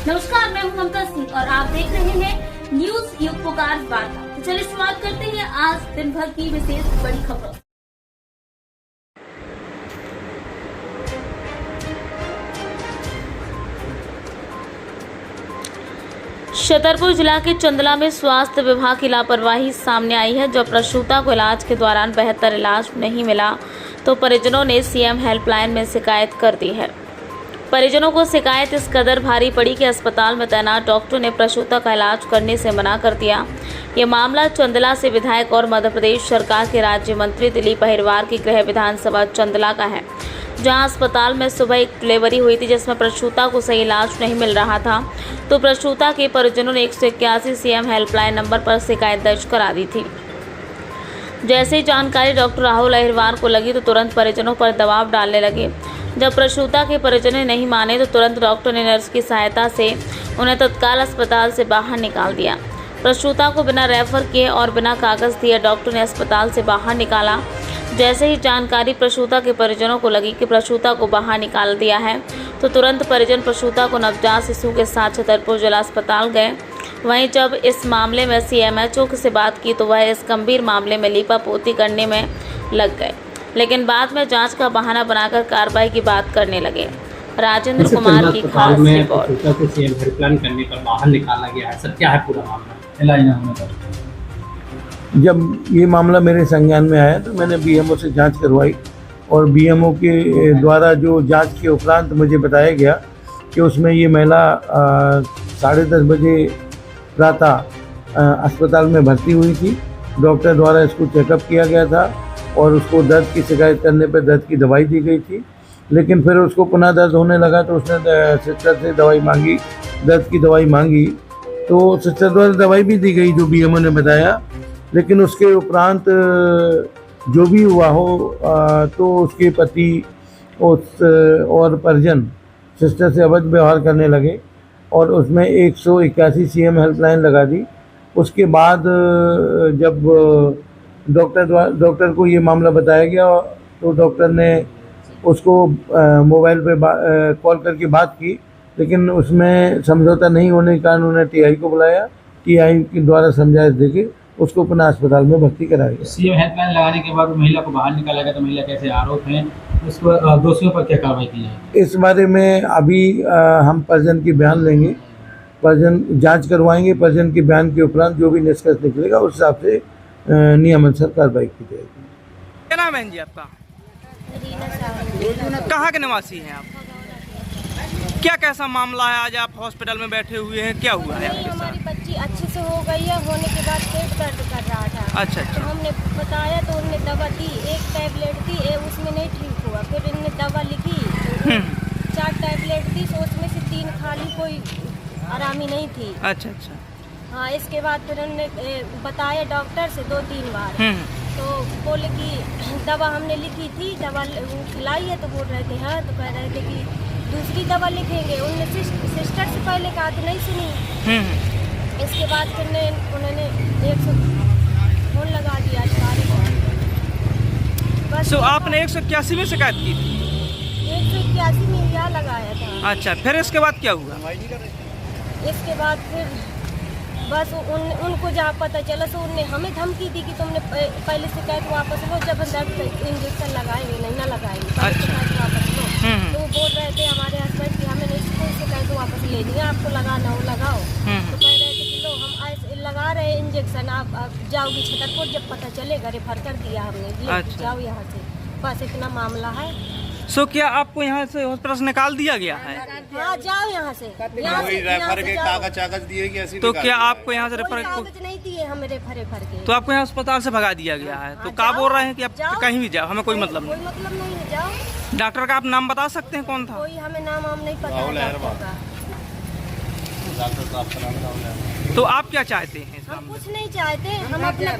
नमस्कार, मैं हूं ममता सिंह और आप देख रहे हैं न्यूज युग पुकार वार्ता। तो चलिए शुरुआत करते हैं आज दिन भर की विशेष बड़ी खबरों। छतरपुर जिला के चंदला में स्वास्थ्य विभाग की लापरवाही सामने आई है। जब प्रसूता को इलाज के दौरान बेहतर इलाज नहीं मिला तो परिजनों ने सीएम हेल्पलाइन में शिकायत कर दी है। परिजनों को शिकायत इस कदर भारी पड़ी कि अस्पताल में तैनात डॉक्टर ने प्रसूता का इलाज करने से मना कर दिया। ये मामला चंदला से विधायक और मध्य प्रदेश सरकार के राज्य मंत्री दिलीप अहिरवार की गृह विधानसभा चंदला का है, जहां अस्पताल में सुबह एक डिलीवरी हुई थी जिसमें प्रसूता को सही इलाज नहीं मिल रहा था, तो प्रसूता के परिजनों ने 181 सीएम हेल्पलाइन नंबर पर शिकायत दर्ज करा दी थी। जैसे ही जानकारी डॉक्टर राहुल अहिरवार को लगी तो तुरंत परिजनों पर दबाव डालने लगे। जब प्रसूता के परिजन नहीं माने तो तुरंत डॉक्टर ने नर्स की सहायता से उन्हें तत्काल अस्पताल से बाहर निकाल दिया। प्रसूता को बिना रेफर किए और बिना कागज दिए डॉक्टर ने अस्पताल से बाहर निकाला। जैसे ही जानकारी प्रसूता के परिजनों को लगी कि प्रसूता को बाहर निकाल दिया है तो तुरंत परिजन प्रसूता को नवजात शिशु के साथ छतरपुर जिला अस्पताल गए। वहीं जब इस मामले में सीएमएचओ से बात की तो वह इस गंभीर मामले में लीपापोती करने में लग गए, लेकिन बाद में जांच का बहाना बनाकर कार्रवाई की बात करने लगे। राजेंद्र कुमार की खास रिपोर्ट। को सीएम हेल्पलाइन करने पर बाहर निकाला गया है, सर क्या है पूरा मामला? जब ये मामला मेरे संज्ञान में आया तो मैंने बीएमओ से जांच करवाई और बीएमओ के द्वारा जो जांच के उपरांत मुझे बताया गया कि उसमें ये महिला 10:30 बजे प्रातः अस्पताल में भर्ती हुई थी। डॉक्टर द्वारा इसको चेकअप किया गया था और उसको दर्द की शिकायत करने पर दर्द की दवाई दी गई थी, लेकिन फिर उसको पुनः दर्द होने लगा तो उसने सिस्टर से दवाई मांगी, दर्द की दवाई मांगी तो सिस्टर द्वारा दवाई भी दी गई जो बीएमओ ने बताया। लेकिन उसके उपरांत जो भी हुआ हो तो उसके पति और परिजन सिस्टर से अवैध व्यवहार करने लगे और उसमें 181 सीएम हेल्पलाइन लगा दी। उसके बाद जब डॉक्टर को ये मामला बताया गया तो डॉक्टर ने उसको मोबाइल पे कॉल करके बात की, लेकिन उसमें समझौता नहीं होने के कारण उन्हें टीआई को बुलाया। टीआई के द्वारा समझाइश देके उसको पुनः अस्पताल में भर्ती कराया गया। सीएम हेल्पलाइन लगाने के बाद महिला को बाहर निकाला गया तो महिला कैसे आरोप हैं, उस पर दोषियों पर क्या कार्रवाई की जाए? इस बारे में अभी हम परिजन की बयान लेंगे, परिजन जांच करवाएंगे। परिजन के बयान के उपरांत जो भी निष्कर्ष निकलेगा उस हिसाब से नियमानुसार कार्रवाई की जाएगी। क्या नाम है जी आपका? कहाँ के निवासी हैं आप? क्या कैसा मामला है? आज आप हॉस्पिटल में बैठे हुए हैं, क्या हुआ है आपके साथ? हमारी बच्ची अच्छे से हो गई है, होने के बाद पेट दर्द कर रहा था। अच्छा। तो हमने बताया तो उन्होंने दवा दी, एक टैबलेट दी, उसमें नहीं ठीक हुआ। फिर इन्होंने दवा लिखी, 4 टैबलेट दी, तो उसमें से 3 खाली, कोई आरामी नहीं थी। अच्छा। हाँ, इसके बाद फिर उन्होंने बताया डॉक्टर से 2-3 बार, तो बोले कि दवा हमने लिखी थी, दवा खिलाई है, तो बोल रहे थे हाँ, तो कह रहे थे कि दूसरी दवा लिखेंगे। उन्होंने सिस्टर से पहले कहा तो नहीं सुनी। इसके बाद फिर उन्होंने 100 फोन लगा दिया सारे को। बस आपने 181 में शिकायत की थी? 181 में यहाँ लगाया था। अच्छा, फिर इसके बाद क्या हुआ? इसके बाद फिर बस उनको जहाँ पता चला तो उन्होंने हमें धमकी दी कि तुमने पहले शिकायत वापस लो, जब इंजेक्शन लगाएंगे नहीं ना लगाएंगे, शिकायत वापस लो। तो वो बोल रहे थे हमारे हस्बैंड कि हमें नहीं शिकायत वापस ले दी, आपको लगाना हो लगाओ। तो कह रहे थे कि लो हम ऐसे लगा रहे इंजेक्शन, आप जाओगी छतरपुर, जब पता चलेगा रेफर कर दिया हमने, अच्छा। जाओ यहाँ से, बस इतना मामला है। क्या आपको यहाँ से हॉस्पिटल से निकाल दिया गया है? हाँ, जाओ यहाँ से। रेफर के कागज दिए कि ऐसी तो क्या आपको यहाँ से रेफर? कागज नहीं दिए हमें रेफर के। तो आपको यहाँ अस्पताल से भगा दिया गया है? तो क्या बोल रहे हैं कि आप कहीं भी जाओ, हमें कोई मतलब नहीं? कोई मतलब नहीं है, जाओ। डॉक्टर का आप नाम बता सकते हैं कौन था? कोई हमें नाम नहीं पता है डॉक्टर का। तो आप क्या चाहते हैं? हम कुछ नहीं चाहते, हम अपना